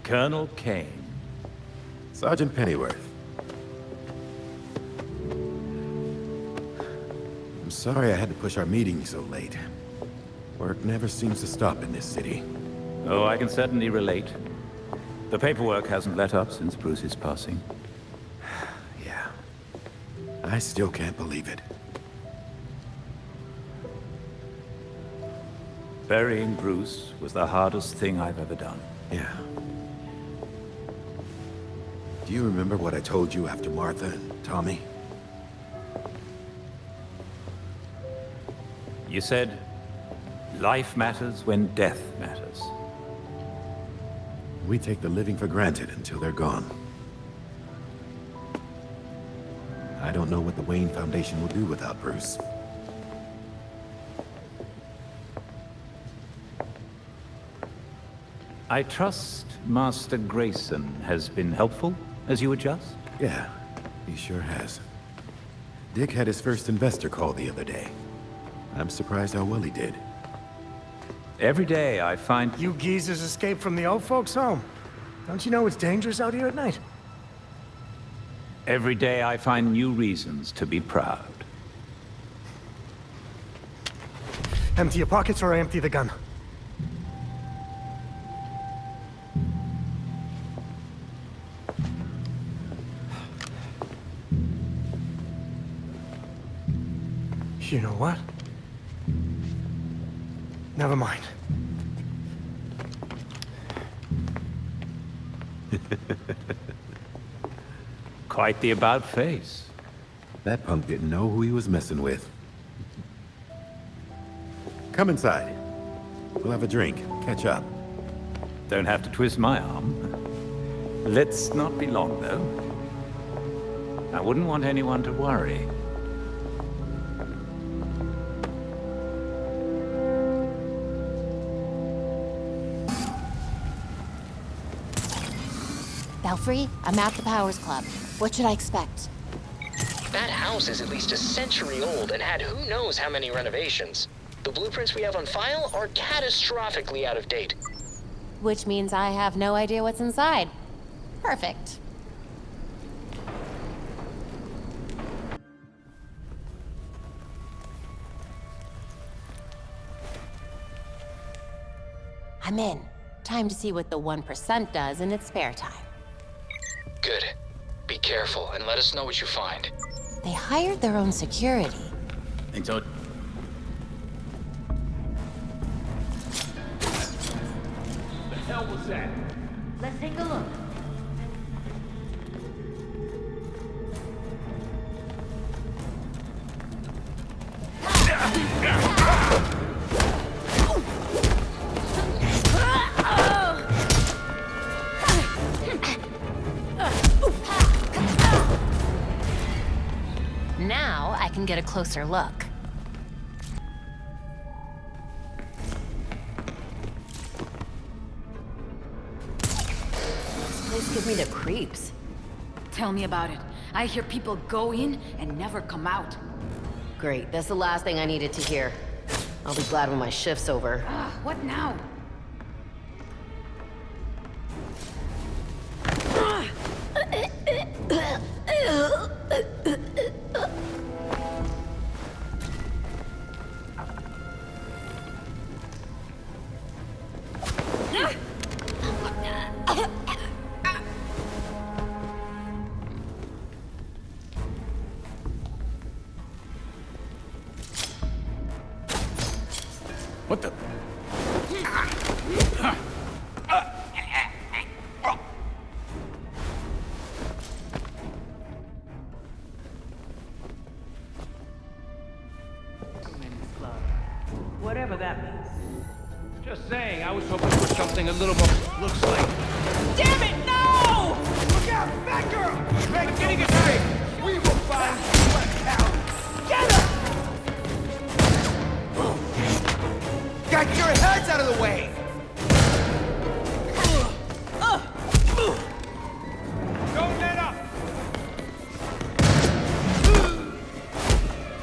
Colonel Kane. Sergeant Pennyworth. I'm sorry I had to push our meeting so late. Work never seems to stop in this city. Oh, I can certainly relate. The paperwork hasn't let up since Bruce's passing. Yeah. I still can't believe it. Burying Bruce was the hardest thing I've ever done. Yeah. Do you remember what I told you after Martha and Tommy? You said, life matters when death matters. We take the living for granted until they're gone. I don't know what the Wayne Foundation will do without Bruce. I trust Master Grayson has been helpful as you adjust? Yeah, he sure has. Dick had his first investor call the other day. I'm surprised how well he did. Every day I find... You geezers escaped from the old folks' home. Don't you know it's dangerous out here at night? Every day I find new reasons to be proud. Empty your pockets or I empty the gun. You know what? Never mind. Quite the about-face. That punk didn't know who he was messing with. Come inside. We'll have a drink, catch up. Don't have to twist my arm. Let's not be long, though. I wouldn't want anyone to worry. Belfry, I'm at the Powers Club. What should I expect? That house is at least a century old and had who knows how many renovations. The blueprints we have on file are catastrophically out of date. Which means I have no idea what's inside. Perfect. I'm in. Time to see what the 1% does in its spare time. Good. Be careful and let us know what you find. They hired their own security. Think so? The hell was that? Let's take a look. Now I can get a closer look. This place gives me the creeps. Tell me about it. I hear people go in and never come out. Great, that's the last thing I needed to hear. I'll be glad when my shift's over. What now? What the? Whatever that means. Just saying, I was hoping for something a little more... Looks like... Damn it, no! Look out! That girl! I'm getting a break! We will find you a town! Get her! Get your heads out of the way! Don't let up!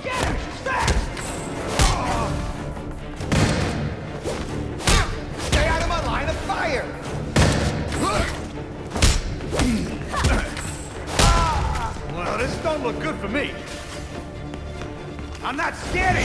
Get her! She's fast! Stay out of my line of fire! don't look good for me. I'm not scared.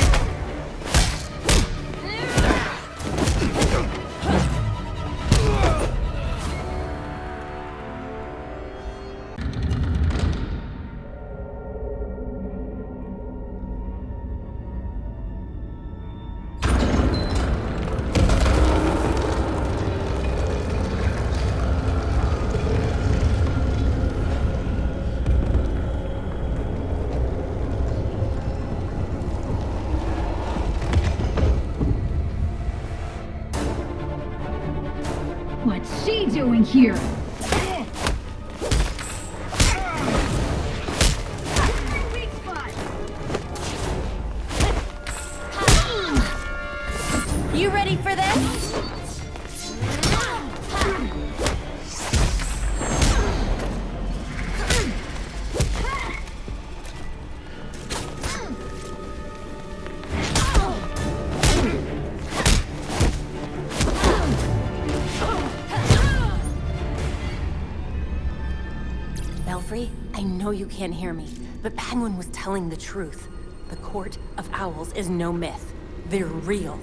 What's she doing here? You ready for this? Belfry, I know you can't hear me, but Penguin was telling the truth. The Court of Owls is no myth. They're real.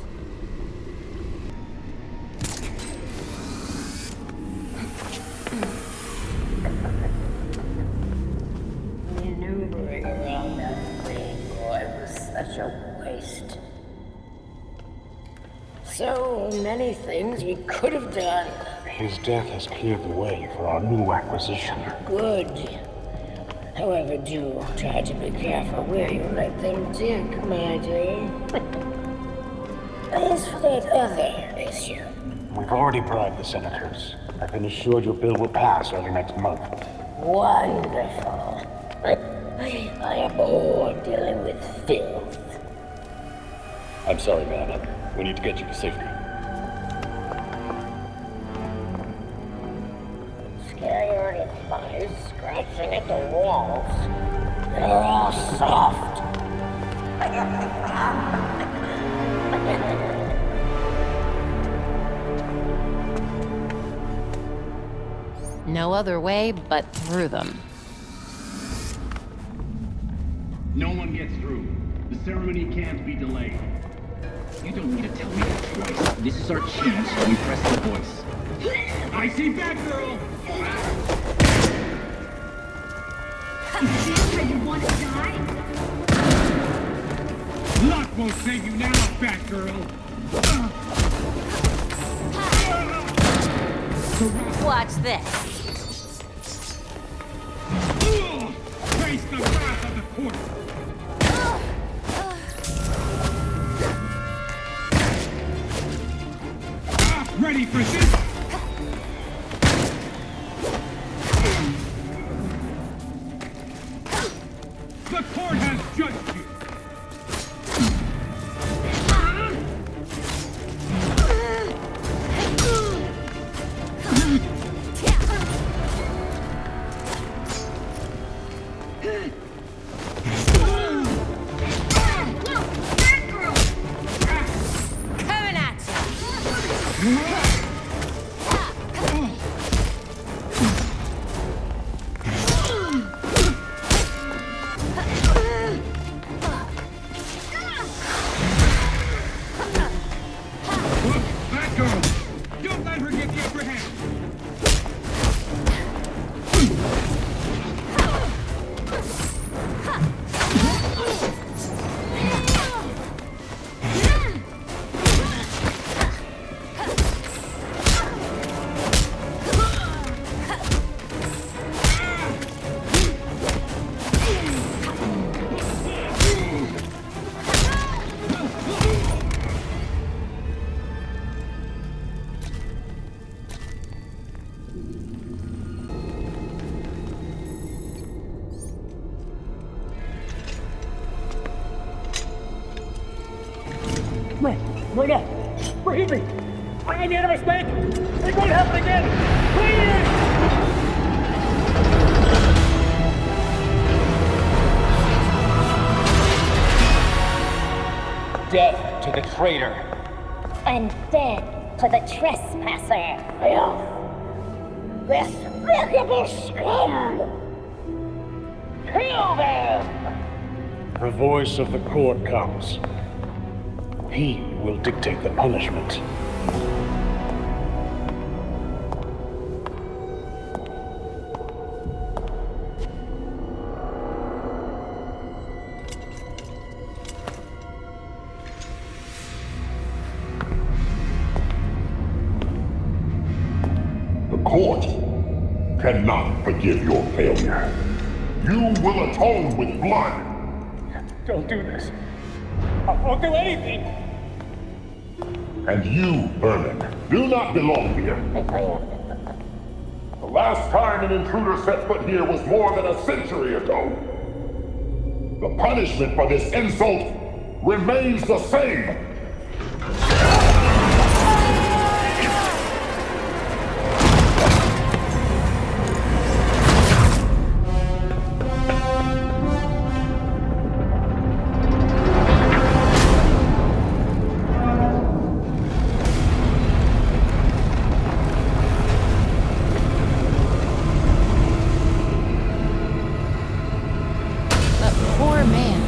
Maneuvering around that thing, boy, was such a waste. So many things we could have done. His death has cleared the way for our new acquisition. Good. However, do try to be careful where you let them dig, my dear. As for that other issue, We've already bribed the senators. I've been assured your bill will pass early next month. wonderful. I am bored dealing with filth. I'm sorry, man. We need to get you to safety. Scared of flies scratching at the walls. They're all soft. No other way but through them. No one gets through. The ceremony can't be delayed. You don't need to tell me that twice. This is our chance to impress the voice. I see Batgirl! Is this how you want to die? Luck won't save you now, Batgirl! Watch this. Face the wrath of the court! Ready for this? The court has judged you! Coming at you. Batgirl! Don't let her get the upper hand! Wait up! Forgive me! I made a mistake! It won't happen again! Please! Death to the traitor! And dead to the trespasser. Filth. Despicable scum! Kill them! The voice of the court comes. He will dictate the punishment. The court cannot forgive your failure. You will atone with blood. Don't do this. I won't do anything. And you, Vermin, do not belong here. The last time an intruder set foot here was more than a century ago. The punishment for this insult remains the same. Poor man.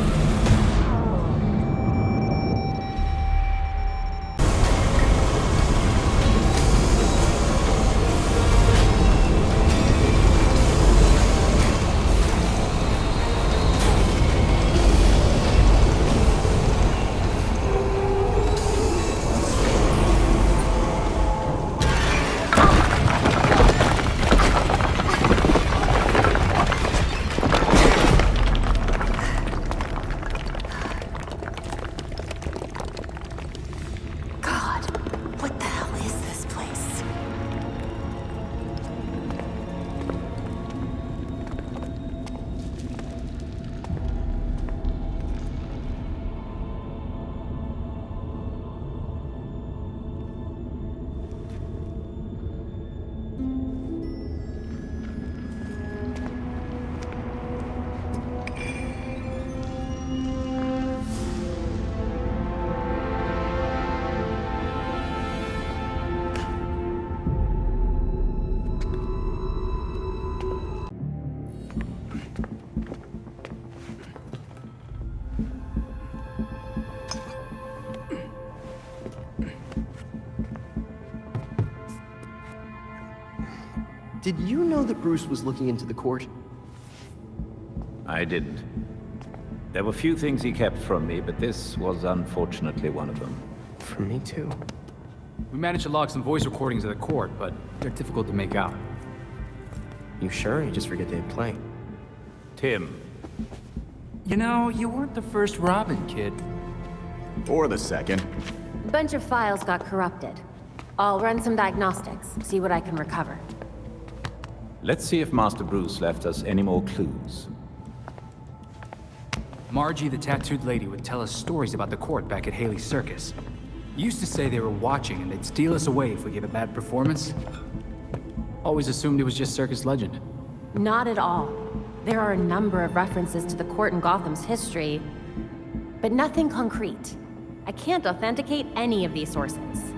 Did you know that Bruce was looking into the court? I didn't. There were few things he kept from me, but this was unfortunately one of them. From me too. We managed to log some voice recordings of the court, but they're difficult to make out. You sure? You just forget they'd play. Tim. You know, you weren't the first Robin, kid. Or the second. A bunch of files got corrupted. I'll run some diagnostics, see what I can recover. Let's see if Master Bruce left us any more clues. Margie, the tattooed lady, would tell us stories about the court back at Haley's Circus. Used to say they were watching and they'd steal us away if we gave a bad performance. Always assumed it was just circus legend. Not at all. There are a number of references to the court in Gotham's history, but nothing concrete. I can't authenticate any of these sources.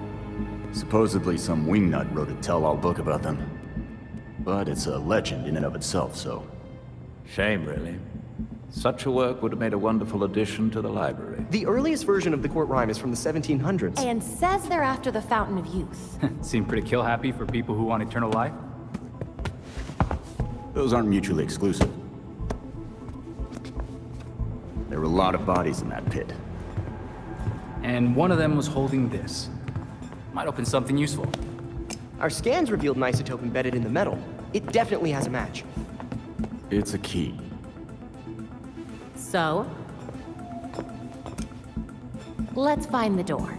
Supposedly some wingnut wrote a tell-all book about them. But it's a legend in and of itself, so... Shame, really. Such a work would have made a wonderful addition to the library. The earliest version of the court rhyme is from the 1700s. And says they're after the Fountain of Youth. Seem pretty kill-happy for people who want eternal life? Those aren't mutually exclusive. There were a lot of bodies in that pit. And one of them was holding this. Might open something useful. Our scans revealed an isotope embedded in the metal. It definitely has a match. It's a key. So? Let's find the door.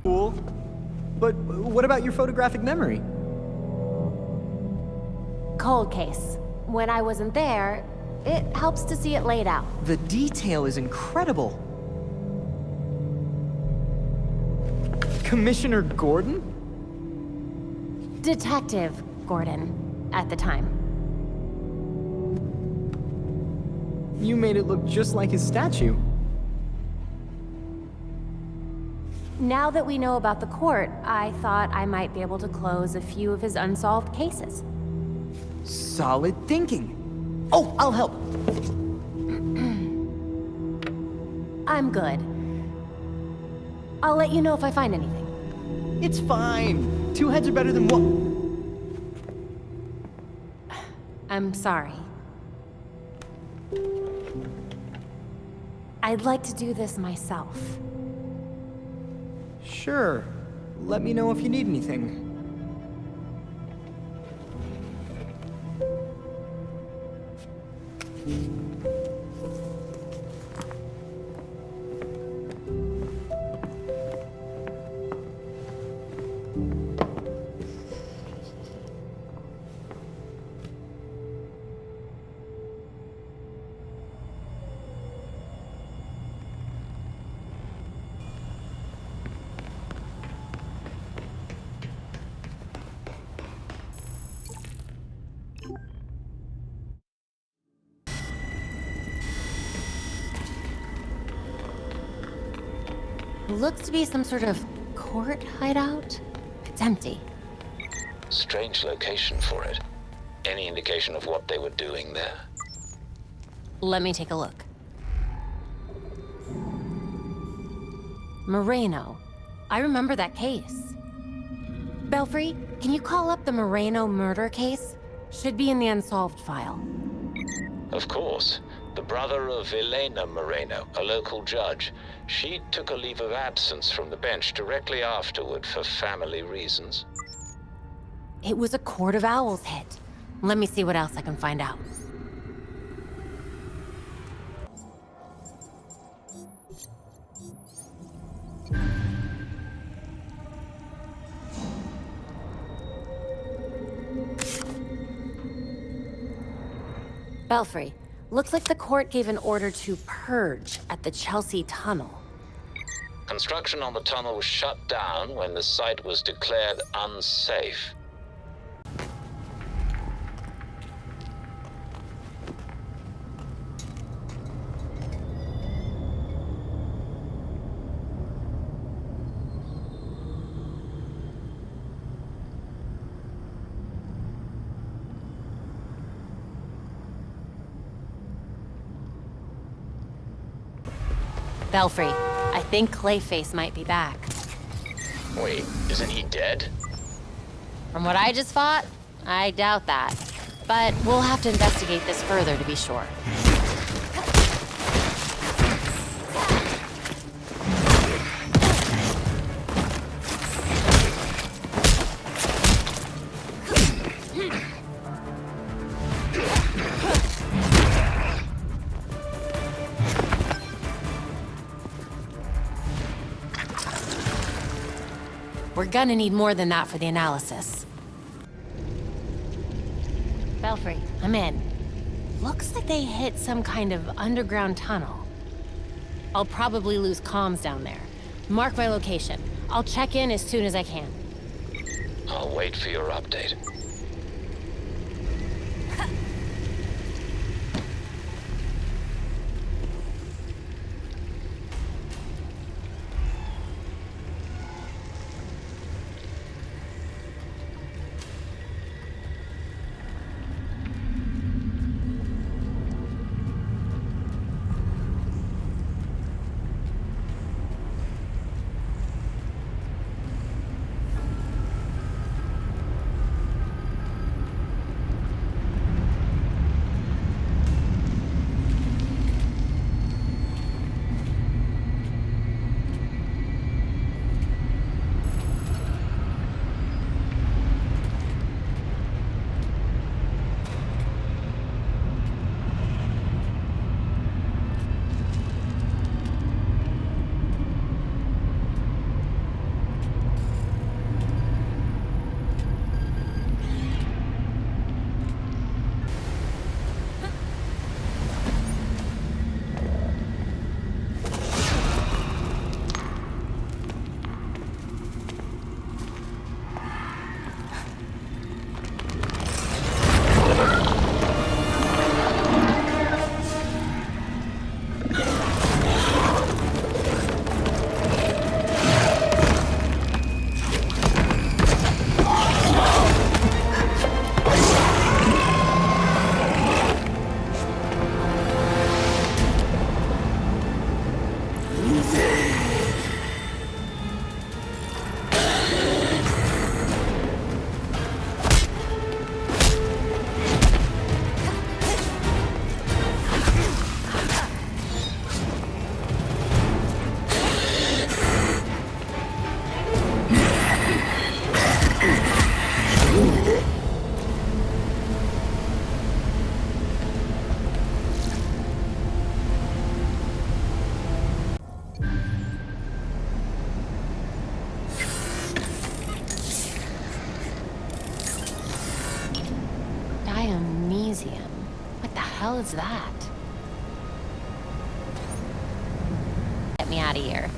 Cool. But what about your photographic memory? Cold case. When I wasn't there, it helps to see it laid out. The detail is incredible. Commissioner Gordon? Detective Gordon. at the time. You made it look just like his statue. Now that we know about the court, I thought I might be able to close a few of his unsolved cases. Solid thinking. Oh, I'll help. I'm good. I'll let you know if I find anything. It's fine. Two heads are better than one. I'm sorry. I'd like to do this myself. Sure. Let me know if you need anything. Looks to be some sort of court hideout. It's empty. Strange location for it. Any indication of what they were doing there? Let me take a look. Moreno. I remember that case. Belfry, can you call up the Moreno murder case? Should be in the unsolved file. Of course. The brother of Elena Moreno, a local judge. She took a leave of absence from the bench directly afterward for family reasons. It was a Court of Owls hit. Let me see what else I can find out. Belfry, looks like the court gave an order to purge at the Chelsea Tunnel. Construction on the tunnel was shut down when the site was declared unsafe. Belfry, I think Clayface might be back. Wait, isn't he dead? From what I just fought, I doubt that. But we'll have to investigate this further to be sure. We're gonna need more than that for the analysis. Belfry, I'm in. Looks like they hit some kind of underground tunnel. I'll probably lose comms down there. Mark my location. I'll check in as soon as I can. I'll wait for your update. hell is that? Get me out of here.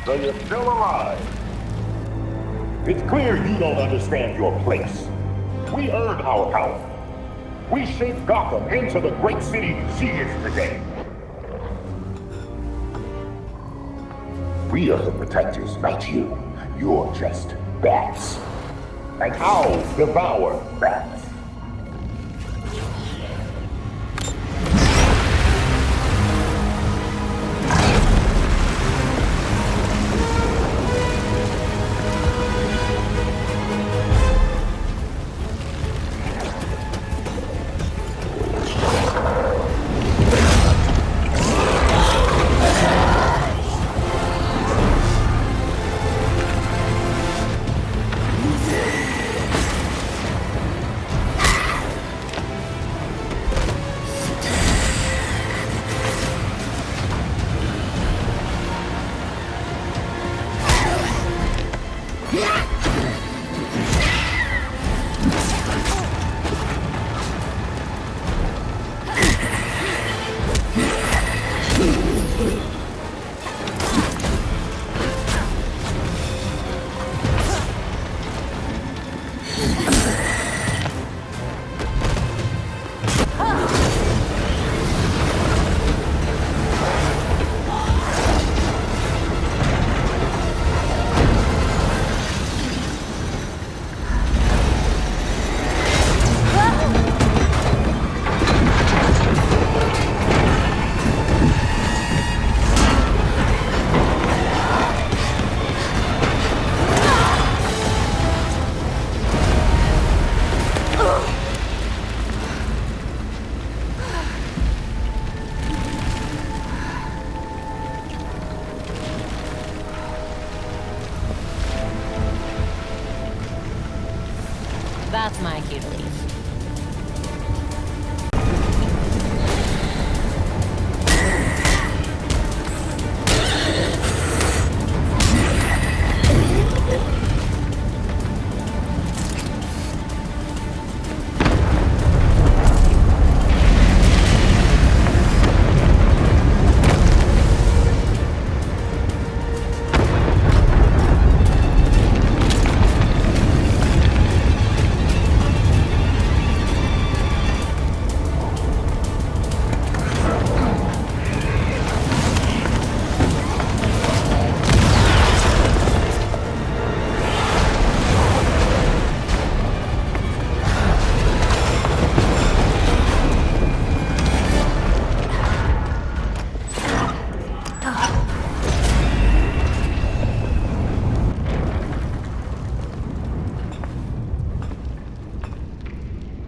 So you're still alive. It's clear you don't understand your place. We earned our power. We shaped Gotham into the great city she is today. We are the protectors, not you. You're just bats. And owls devour bats. That's my cue to leave.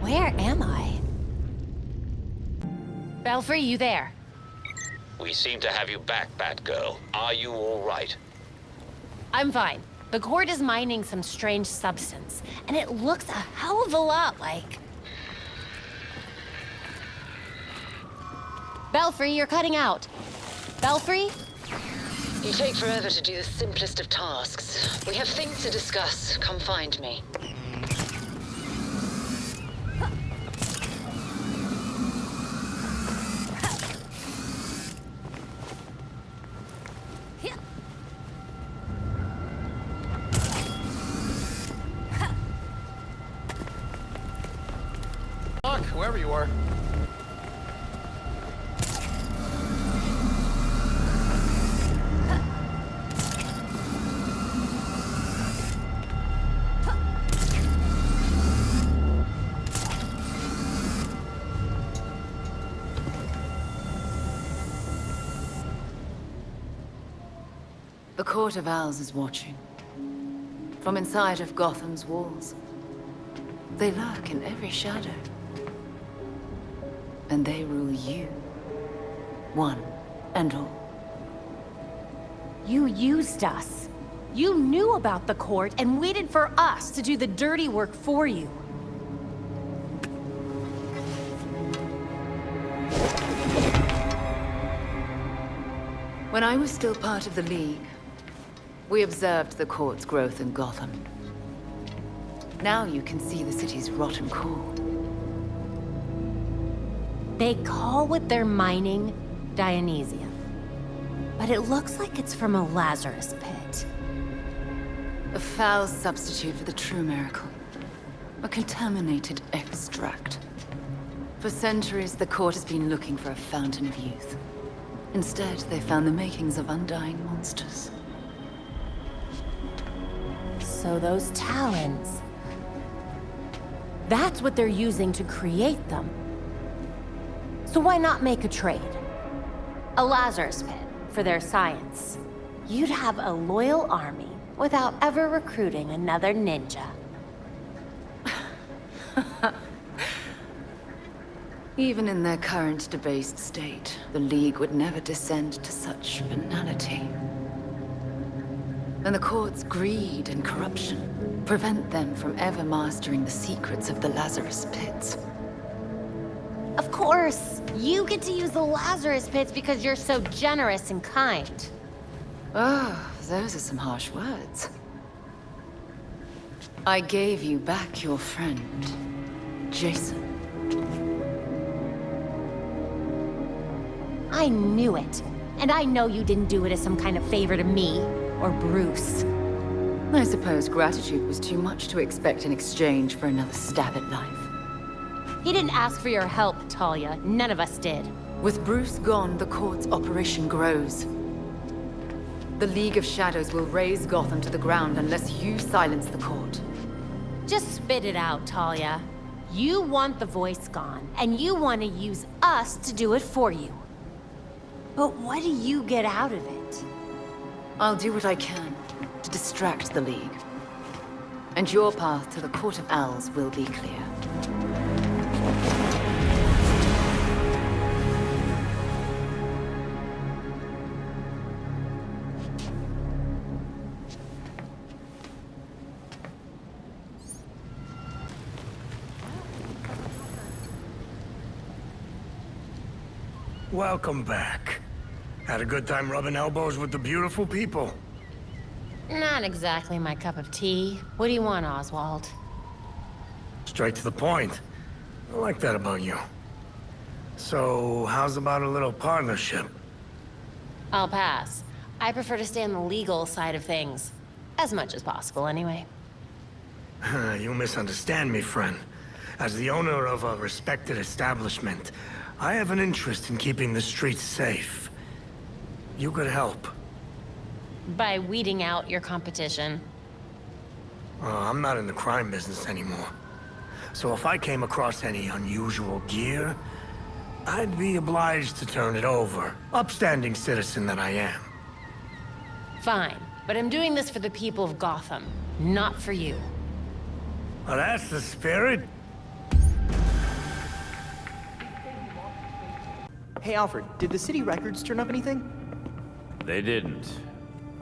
Where am I? Belfry, you there? We seem to have you back, Batgirl. Are you all right? I'm fine. The court is mining some strange substance, and it looks a hell of a lot like... Belfry, you're cutting out. Belfry? You take forever to do the simplest of tasks. We have things to discuss. Come find me. Doc, whoever you are. The Court of Owls is watching. From inside of Gotham's walls. They lurk in every shadow. And they rule you. One and all. You used us. You knew about the court and waited for us to do the dirty work for you. When I was still part of the League, we observed the court's growth in Gotham. Now you can see the city's rotten core. They call what they're mining Dionysium. But it looks like it's from a Lazarus pit. A foul substitute for the true miracle. A contaminated extract. For centuries, the court has been looking for a fountain of youth. Instead, they found the makings of undying monsters. So those talons... that's what they're using to create them. So why not make a trade? A Lazarus pit for their science. You'd have a loyal army without ever recruiting another ninja. Even in their current debased state, the League would never descend to such banality. And the court's greed and corruption prevent them from ever mastering the secrets of the Lazarus pits. Of course! You get to use the Lazarus pits because you're so generous and kind. Oh, those are some harsh words. I gave you back your friend, Jason. I knew it. And I know you didn't do it as some kind of favor to me, or Bruce. I suppose gratitude was too much to expect in exchange for another stab at life. He didn't ask for your help, Talia. None of us did. With Bruce gone, the court's operation grows. The League of Shadows will raze Gotham to the ground unless you silence the court. Just spit it out, Talia. You want the voice gone, and you want to use us to do it for you. But what do you get out of it? I'll do what I can to distract the League. And your path to the Court of Owls will be clear. Welcome back. Had a good time rubbing elbows with the beautiful people. Not exactly my cup of tea. What do you want, Oswald? Straight to the point. I like that about you. So, how's about a little partnership? I'll pass. I prefer to stay on the legal side of things. As much as possible, anyway. You misunderstand me, friend. As the owner of a respected establishment, I have an interest in keeping the streets safe. You could help. By weeding out your competition. I'm not in the crime business anymore. So if I came across any unusual gear, I'd be obliged to turn it over. Upstanding citizen that I am. Fine, but I'm doing this for the people of Gotham, not for you. Well, that's the spirit. Hey, Alfred, did the city records turn up anything? They didn't.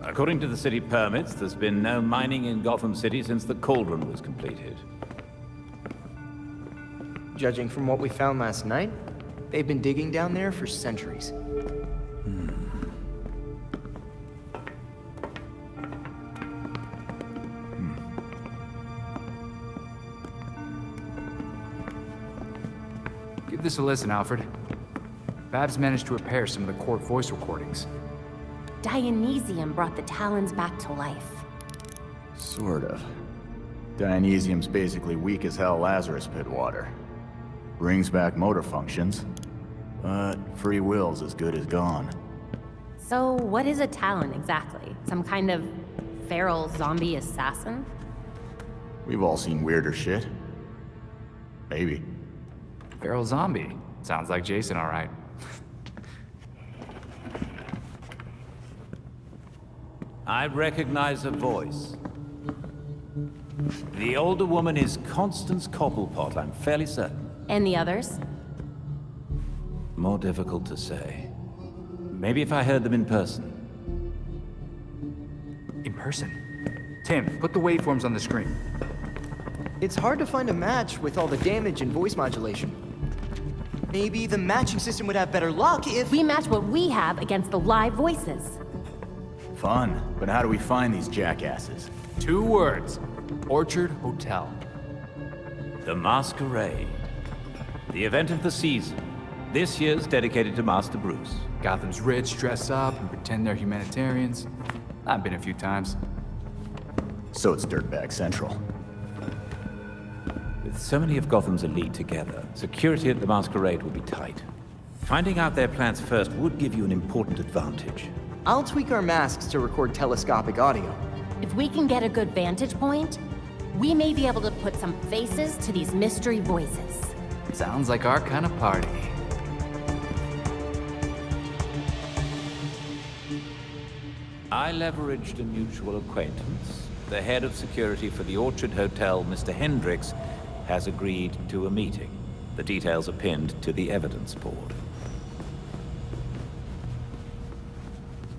According to the city permits, there's been no mining in Gotham City since the Cauldron was completed. Judging from what we found last night, they've been digging down there for centuries. Give this a listen, Alfred. Babs managed to repair some of the court voice recordings. Dionysium brought the Talons back to life. Sort of. Dionysium's basically weak as hell Lazarus pit water. Brings back motor functions, but free will's as good as gone. So what is a Talon exactly? Some kind of feral zombie assassin? We've all seen weirder shit. Maybe. Feral zombie. Sounds like Jason, all right. I recognize a voice. The older woman is Constance Cobblepot, I'm fairly certain. And the others? More difficult to say. Maybe if I heard them in person. In person? Tim, put the waveforms on the screen. It's hard to find a match with all the damage and voice modulation. Maybe the matching system would have better luck if... We match what we have against the live voices. Fun, but how do we find these jackasses? 2 words. Orchard Hotel. The Masquerade. The event of the season. This year's dedicated to Master Bruce. Gotham's rich dress up and pretend they're humanitarians. I've been a few times. So it's Dirtbag Central. With so many of Gotham's elite together, security at the Masquerade will be tight. Finding out their plans first would give you an important advantage. I'll tweak our masks to record telescopic audio. If we can get a good vantage point, we may be able to put some faces to these mystery voices. Sounds like our kind of party. I leveraged a mutual acquaintance. The head of security for the Orchard Hotel, Mr. Hendricks, has agreed to a meeting. The details are pinned to the evidence board.